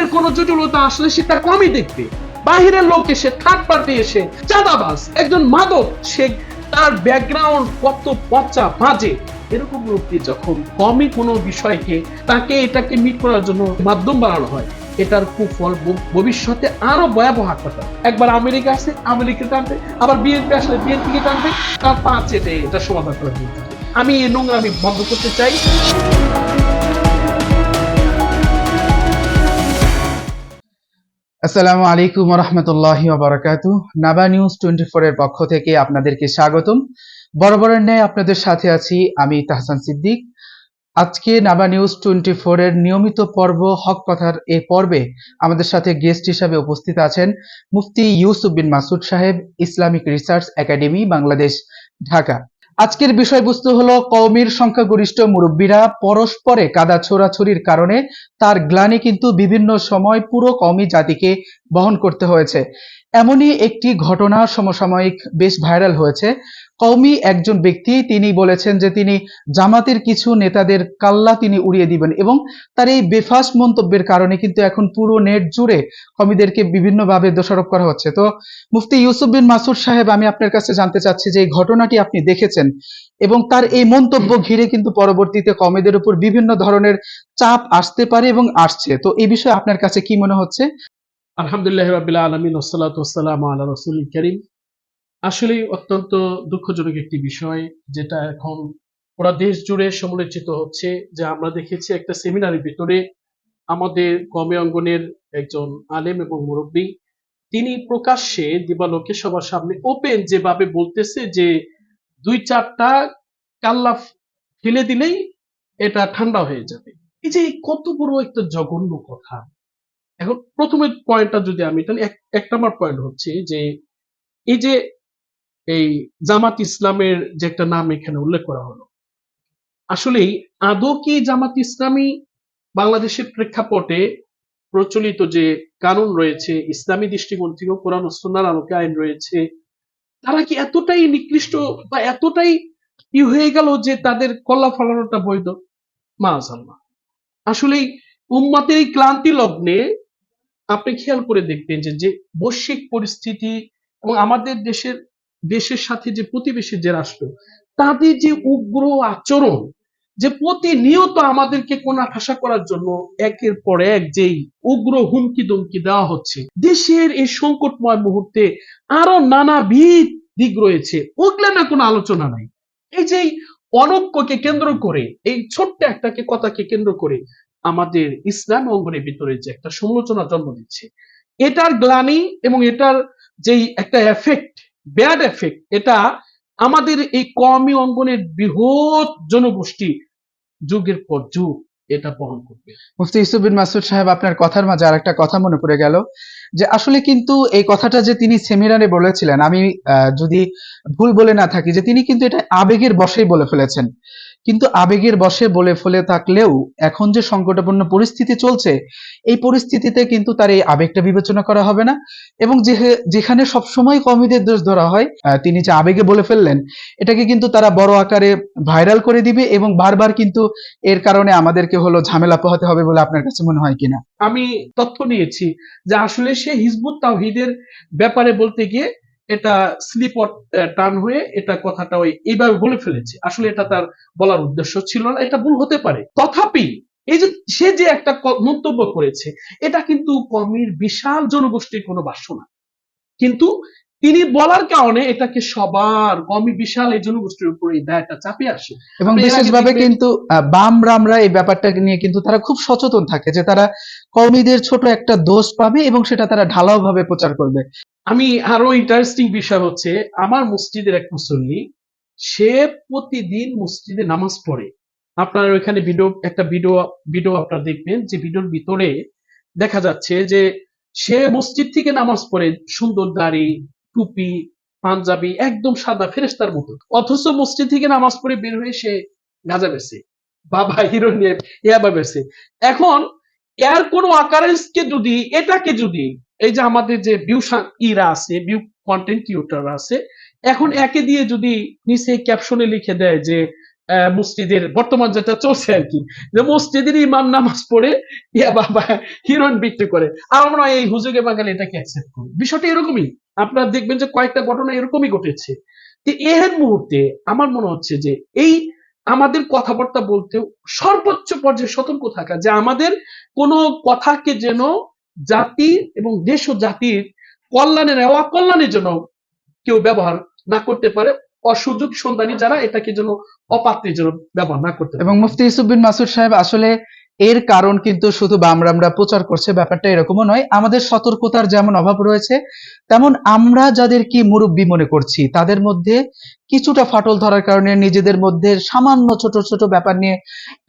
ধরনের কোন জটিলতা আসলে সে তা কমই দেখবে। বাহিরের লোক এসে থার্ড পার্টি এসে চাঁদাবাজ একজন মাদক, সে তার ব্যাকগ্রাউন্ড কত পচা বাজে, এরকম লোকটি যখন কমই কোনো বিষয়কে তাকে এটাকে মিট করার জন্য মাধ্যম বানানো হয়, এটার কুফল ভবিষ্যতে আরো ভয়াবহ আকার। একবার আমেরিকা আসে, আমেরিকা টানবে, আবার বিএনপি আসলে বিএনপি কে টানবে, তার পা চেটে এটা সমাধান করে দিতে হবে। আমি এই নোংরামি বন্ধ করতে চাই। আসসালামু আলাইকুম ওয়া রাহমাতুল্লাহি ওয়া বারাকাতুহু। নাবা নিউজ 24 এর পক্ষ থেকে আপনাদেরকে স্বাগতম। বরাবরের ন্যায় আপনাদের সাথে আছি আমি তাহসান সিদ্দিক। আজকে নাবা নিউজ 24 এর নিয়মিত পর্ব হক কথার এই পর্বে আমাদের সাথে গেস্ট হিসাবে উপস্থিত আছেন মুফতি ইউসুফ বিন মাসুদ সাহেব, Islamic research academy, Bangladesh, Dhaka. আজকের বিষয়বস্তু হলো কওমির সংখ্যাগরিষ্ঠ মুরব্বীরা পরস্পরে কাদা ছোড়াছুরির কারণে তার গ্লানি কিন্তু বিভিন্ন সময় পুরো কওমি জাতিকে বহন করতে হয়েছে। এমনই একটি ঘটনা সমসাময়িক বেশ ভাইরাল হয়েছে। কওমি একজন ব্যক্তি তিনি বলেছেন যে তিনি জামাতের কিছু নেতাদের কাল্লা তিনি উড়িয়ে দিবেন, এবং তার এই বেফাস মন্তব্যের কারণে কিন্তু এখন পুরো নেট জুড়ে কওমিদেরকে বিভিন্নভাবে দোষারোপ করা হচ্ছে। তো মুফতি ইউসুফ বিন মাসুদ সাহেব, আমি আপনার কাছে জানতে চাচ্ছি যে এই ঘটনাটি আপনি দেখেছেন এবং তার এই মন্তব্য ঘিরে কিন্তু পরবর্তীতে কওমিদের উপর বিভিন্ন ধরনের চাপ আসতে পারে এবং আসছে। তো এই বিষয়ে আপনার কাছে কি মনে হচ্ছে? আলহামদুলিল্লাহ রাব্বিল আলামিন ওয়াসসালাতু ওয়াসসালামু আলা রাসূলিল কারীম। আসলে অত্যন্ত দুঃখজনক একটি বিষয়, যেটা এখন পুরো দেশ জুড়ে সমালোচিত হচ্ছে। যে আমরা দেখেছি একটা সেমিনারের ভিতরে আমাদের কওমি অঙ্গনের একজন আলেম এবং মুরব্বী, তিনি প্রকাশ্যে দিবালোকে সবার সামনে ওপেন যেভাবে বলতেছে যে 2-4টা কাল্লা ফেলে দিলেই এটা ঠান্ডা হয়ে যাবে। এই যে কত বড় একটা জঘন্য কথা। এখন প্রথমে পয়েন্টটা যদি আমি টানি, এক নম্বর পয়েন্ট হচ্ছে যে এই যে এই জামাত ইসলামের যে একটা নাম এখানে উল্লেখ করা হলো, আসলেই আদৌ কি জামাত ইসলামী বাংলাদেশের প্রেক্ষাপটে প্রচলিত যে কানুন রয়েছে, ইসলামী দৃষ্টিকোণ থেকে কোরআন ও সুন্নাহর আলোকে আইন রয়েছে, তারা কি এতটাই নিকৃষ্ট বা এতটাই হয়ে গেল যে তাদের কল্লা ফলানোটা বৈধ? মাআযাল্লাহ। আসলেই উম্মতের এই ক্লান্তি লগ্নে আপনি খেয়াল করে দেখবেন যে যে বৈশ্বিক পরিস্থিতি এবং আমাদের দেশের সাথে যে প্রতিবেশী যে রাষ্ট্র, তাদের যে উগ্র আচরণ, যে প্রতিনিয়ত আমাদেরকে কোণঠাসা করার জন্য একের পর এক যেই উগ্র হুমকি দমকি দেওয়া হচ্ছে, দেশের এই সংকটময় মুহূর্তে আরো নানাবিধ দিক রয়েছে, ওগুলা না কোনো আলোচনা নাই। এই যে অনৈক্যকে কেন্দ্র করে, এই ছোট্ট একটা কথাকে কেন্দ্র করে আমাদের ইসলাম অঙ্গনের ভিতরে যে একটা সমালোচনা জন্ম দিচ্ছে, এটার গ্লানি এবং এটার যেই একটা এফেক্ট, ব্যাড এফেক্ট, এটা আমাদের এই কওমি অঙ্গনের বৃহৎ জনগোষ্ঠী যুগের পর যুগ এটা বহন করবে। মুফতি ইউসুফ বিন মাসুদ সাহেব, আপনার কথার মাঝে আরেকটা কথা মনে পড়ে গেল যে আসলে কিন্তু এই কথাটা যে তিনি সেমিনারে বলেছিলেন, আমি যদি ভুল বলে না থাকি, যে তিনি কিন্তু এটা আবেগের বশেই বলে ফেলেছেন। কিন্তু আবেগের বশে বলে ফেলে থাকলেও এখন যে সংকটাপন্ন পরিস্থিতি চলছে, এই পরিস্থিতিতে কিন্তু তার এই আবেগটা বিবেচনা করা হবে না, এবং যেখানে সবসময় কওমিদের দোষ ধরা হয়, তিনি যে আবেগে বলে ফেললেন, এটাকে কিন্তু তারা বড় আকারে ভাইরাল করে দিবে এবং বারবার কিন্তু এর কারণে আমাদেরকে হলো ঝামেলা পোহাতে হবে বলে আপনার কাছে মনে হয় কিনা? আমি তথ্য নিয়েছি যে আসলে সে হিজবুত তাওহীদের ব্যাপারে বলতে গিয়ে এটা স্লিপ টার্ন হয়ে এটা কথাটা এইভাবে বলে ফেলেছে। আসলে এটা তার বলার উদ্দেশ্য ছিল না, এটা ভুল হতে পারে। তথাপি এই যে সে যে একটা মন্তব্য করেছে, এটা কিন্তু কওমির বিশাল জনগোষ্ঠীর কোনো ভাষ্য না, কিন্তু তিনি বলার কারণে এটাকে সবার কওমি বিশাল এই জনগোষ্ঠীর উপর এই দায়টা চাপিয়ে আসে। এবং বিশেষভাবে কিন্তু বাম রামরা এই ব্যাপারটা নিয়ে কিন্তু তারা খুব সচেতন থাকে যে তারা কওমিদের ছোট একটা দোষ পাবে এবং সেটা তারা ঢালাও ভাবে প্রচার করবে। আমি আরো ইন্টারেস্টিং বিষয় হচ্ছে, আমার মসজিদের এক মুসল্লি, সে প্রতিদিন মসজিদে নামাজ পড়ে। আপনার ওইখানে একটা ভিডিও আপনারা দেখবেন, যে ভিডিওর ভিতরে দেখা যাচ্ছে যে সে মসজিদ থেকে নামাজ পড়ে, সুন্দর দাড়ি, টুপি, পাঞ্জাবি, একদম সাদা ফেরেশতার মতো, অথচ মসজিদ থেকে নামাজ পড়ে বের হয়ে সে গাঁজা বেছে বাবা হিরো নিয়ে ইয়াবা বেছে। এখন এর কোন অকারেন্স কে যদি, এটাকে যদি এই যে আমাদের যে ভিউ কন্টেন্ট ক্রিয়েটর আছে, এখন একে দিয়ে যদি নিচে ক্যাপশনে লিখে দেয় যে মসজিদের বর্তমান যেটা চলছে আর কি, যে মসজিদের ইমাম নামাজ পড়ে বাবা হিরোইন বিক্রি করে। আমার মনে হয় এই হুজুগে বাঙালি এটাকে অ্যাকসেপ্ট করে। বিষয়টা এরকমই, আপনারা দেখবেন যে কয়েকটা ঘটনা এরকমই ঘটেছে। তো এর মুহূর্তে আমার মনে হচ্ছে যে এই আমাদের কথাবার্তা বলতে সর্বোচ্চ পর্যায়ে সতর্ক থাকা, যে আমাদের কোনো কথাকে যেন জাতি এবং দেশ ও জাতির কল্যাণের অকল্যাণের জন্য কেউ ব্যবহার না করতে পারে। অসুযোগ সন্ধানী যারা এটাকে যেন অপাত্রের জন্য ব্যবহার না করতে পারে। এবং মুফতি ইউসুফ বিন মাসুদ সাহেব, আসলে এর কারণ কিন্তু শুধু বামরামরা প্রচার করছে ব্যাপারটা এরকমও নয়। আমাদের সতর্কতার যেমন অভাব রয়েছে, তেমন আমরা যাদেরকে মুরব্বী মনে করছি তাদের মধ্যে কিছুটা ফাটল ধরার কারণে, নিজেদের মধ্যে সামান্য ছোট ছোট ব্যাপার নিয়ে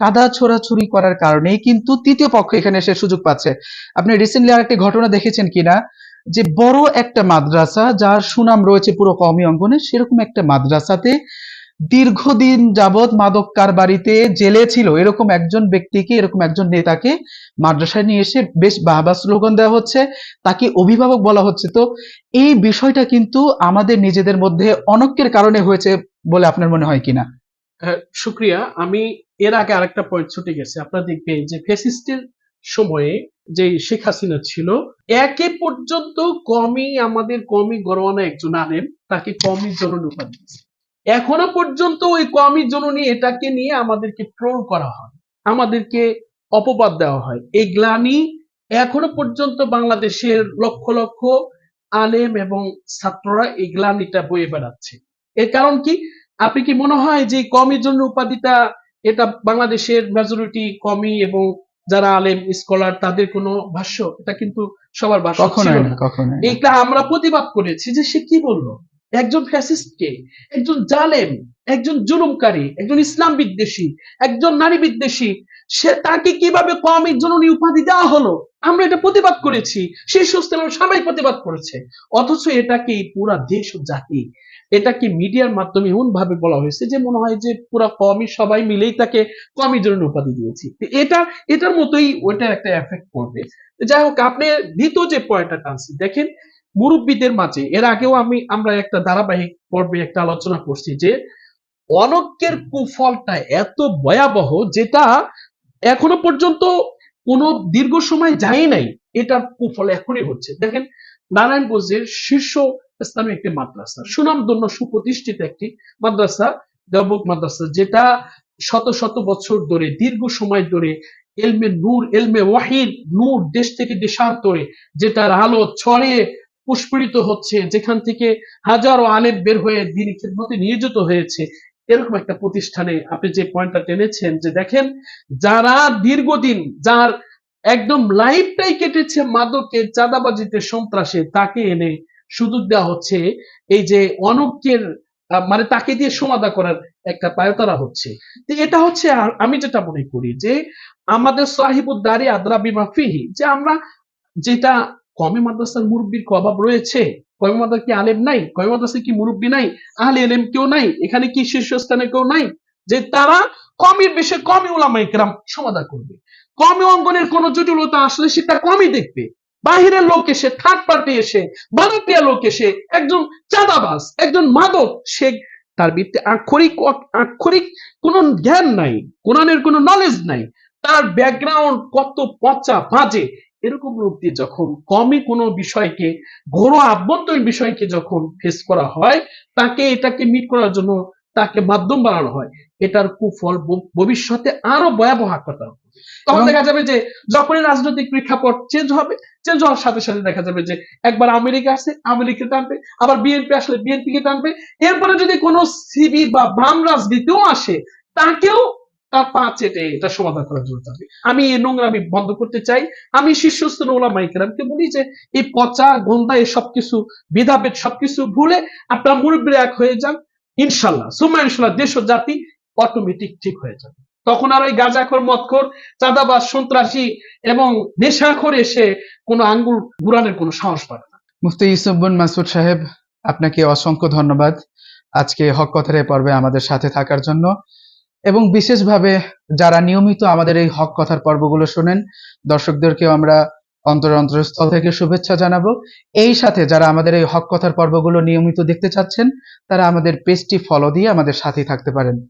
কাদা ছোড়াছুরি করার কারণেই কিন্তু তৃতীয় পক্ষ এখানে এসে সুযোগ পাচ্ছে। আপনি রিসেন্টলি আরেকটি ঘটনা দেখেছেন কিনা, যে বড় একটা মাদ্রাসা যার সুনাম রয়েছে পুরো কওমি অঙ্গনে, সেরকম একটা মাদ্রাসাতে দীর্ঘদিন যাবৎ মাদক কারবারিতে জেলে ছিল এরকম একজন ব্যক্তিকে, এরকম একজন নেতাকে মাদ্রাসায় নিয়ে এসে বেশ বাহবা স্লোগান দেওয়া হচ্ছে, তাকে অভিভাবক বলা হচ্ছে। তো এই বিষয়টা কিন্তু আমাদের নিজেদের মধ্যে অনৈক্যের কারণে হয়েছে বলে আপনার মনে হয় কিনা? শুক্রিয়া। আমি এর আগে আরেকটা পয়েন্ট ছুটে গেছে। আপনারা দেখবেন যে ফ্যাসিস্টের সময়ে যে শেখ হাসিনা ছিল, একে পর্যন্ত আমাদের কওমি গরওয়ানা একজন আলেম তাকে কওমি জননী উপাধি দিয়েছে। এখনো পর্যন্ত ওই কওমি জননী এটাকে নিয়ে আমাদেরকে ট্রোল করা হয়, আমাদেরকে অপবাদ দেওয়া হয়। এই গ্লানি এখনো পর্যন্ত বাংলাদেশের লক্ষ লক্ষ আলেম এবং ছাত্ররা এই গ্লানিটা বয়ে বেড়াচ্ছে। এর কারণ কি? আপনি কি মনে হয় যে কওমি জন্য উপাধিটা এটা বাংলাদেশের মেজরিটি কওমি এবং যারা আলেম স্কলার তাদের কোনো ভাষ্য? এটা কিন্তু সবার ভাষ্য ছিল কখনোই না, না। কখনোই না। এইটা আমরা প্রতিবাদ করেছি যে সে কি বললো, একজন ফ্যাসিস্টকে, একজন জালেম, একজন জুলুমকারী, একজন ইসলাম বিদ্বেষী, একজন নারী বিদ্বেষী, সে তাকে কিভাবে কওমি জননী উপাধি দেওয়া হলো, আমরা এটা প্রতিবাদ করেছি। শীর্ষস্থানীয় সবাই প্রতিবাদ করেছে। অথচ এটাকে পুরা দেশ ও জাতি, এটাকে মিডিয়ার মাধ্যমে এমন ভাবে বলা হয়েছে যে মনে হয় যে পুরা কওমি সবাই মিলেই তাকে কওমি জননী উপাধি দিয়েছি। এটার মতোই ওইটার একটা এফেক্ট পড়বে। যাই হোক, আপনি দ্বিতীয় যে পয়েন্টটা টানছেন, দেখেন মুরব্বীদের মাঝে এর আগেও আমরা একটা ধারাবাহিক পর্বে একটা আলোচনা করছি যে অনৈক্যের কুফলটা এত ভয়াবহ, যেটা এখনো পর্যন্ত কোনো দীর্ঘ সময় যায় নাই, এটার কুফল এখনই হচ্ছে। দেখেন নারায়ণগঞ্জের শীর্ষ স্থানীয় একটি মাদ্রাসা, সুনামধন্য সুপ্রতিষ্ঠিত একটি মাদ্রাসা, দেওবন্দ মাদ্রাসা, যেটা শত শত বছর ধরে, দীর্ঘ সময় ধরে এলমে নূর, এলমে ওয়াহিদ নূর দেশ থেকে দেশান্তরে যেটার আলো ছড়িয়ে পুষ্পিত হচ্ছে, যেখান থেকে হাজারো আলেম বের হয়ে দিনী খিদমতে নিয়োজিত হয়েছে, এরকম একটা প্রতিষ্ঠানে আপনি যে পয়েন্টটা টেনেছেন, যে দেখেন যারা দীর্ঘদিন, যার একদম লাইফটাই কেটেছে মাদকে, চাঁদাবাজিতে, সন্ত্রাসে, তাকে এনে সুযোগ দেওয়া হচ্ছে এই যে অনৈক্যের, মানে তাকে দিয়ে সমাধা করার একটা পায়তারা হচ্ছে। তো এটা হচ্ছে আমি যেটা মনে করি যে আমাদের সাহিবুদ্দারি আদ্রা বিমা ফিহি, যে আমরা যেটা কমে মাদ্রাসার মুরব্বীর অভাব রয়েছে, কমে মাদ্রাসা কি আলেম নাই, কমে মাদ্রাসায় কি মুরব্বী নাই, আহলে এলেম কেউ নাই, এখানে কি শীর্ষস্থানে কেউ নাই যে তারা কমের বিষয়ে কমই উলামায়ে কেরাম সমাধান করবে? কমে অঙ্গনের কোন জটিলতা আসলে সেটা কমই দেখবে। বাহিরের লোক এসে, থার্ড পার্টি এসে, ভারতীয় লোক এসে, একজন চাঁদাবাজ, একজন মাদক, সে তার ভিত্তি আক্ষরিক আক্ষরিক কোন জ্ঞান নাই, কোরআনের কোন নলেজ নাই, তার ব্যাকগ্রাউন্ড কত পচা বাজে, এরকম লোক দিয়ে যখন কমই কোনো বিষয়কে, ঘরোয়া আভ্যন্তরীণ বিষয়কে যখন ফেস করা হয়, তাকে এটাকে মিট করার জন্য তাকে মাধ্যম বানানো হয়, এটার কুফল ভবিষ্যতে আরো ভয়াবহ আকার। তখন দেখা যাবে যে যখনই রাজনৈতিক প্রেক্ষাপট চেঞ্জ হবে, চেঞ্জ হওয়ার সাথে সাথে দেখা যাবে যে একবার আমেরিকা আসে, আমেরিকা টানবে, আবার বিএনপি আসলে বিএনপি কে টানবে, এরপরে যদি কোনো সিবি বা বাম রাজনীতিও আসে, তাকেও তার পা চেটে এটা সমাধান করার জন্য যাবে। আমি এই নোংরামি বন্ধ করতে চাই। আমি শীর্ষস্থান ওলামায়ে কেরামকে বলি যে এই পচা গন্ধা, এই সবকিছু ভেদাভেদ সবকিছু ভুলে আপনার মুরব্বীরা এক হয়ে যান, ইনশাল্লাহ সুম্মা ইনশাল্লাহ দেশ ও জাতি অটোমেটিক ঠিক হয়ে যাবে। তখন আর ওই গাঁজাখোর, মদখোর, চাঁদাবাজ, সন্ত্রাসী এবং নেশাখোর এসে কোনো আঙ্গুল ঘুরানোর কোনো সাহস পাবে না। মুফতি ইউসুফ বিন মাসুদ সাহেব, আপনাকে অসংখ্য ধন্যবাদ আজকে হক কথার এই পর্বে আমাদের সাথে থাকার জন্য, এবং বিশেষভাবে যারা নিয়মিত আমাদের এই হক কথার পর্বগুলো শোনেন, দর্শকদেরকেও আমরা অন্তরস্থল থেকে শুভেচ্ছা জানাবো। এই সাথে যারা আমাদের এই হক কথার পর্বগুলো নিয়মিত দেখতে চাচ্ছেন, তারা আমাদের পেজটি ফলো দিয়ে আমাদের সাথে থাকতে পারেন।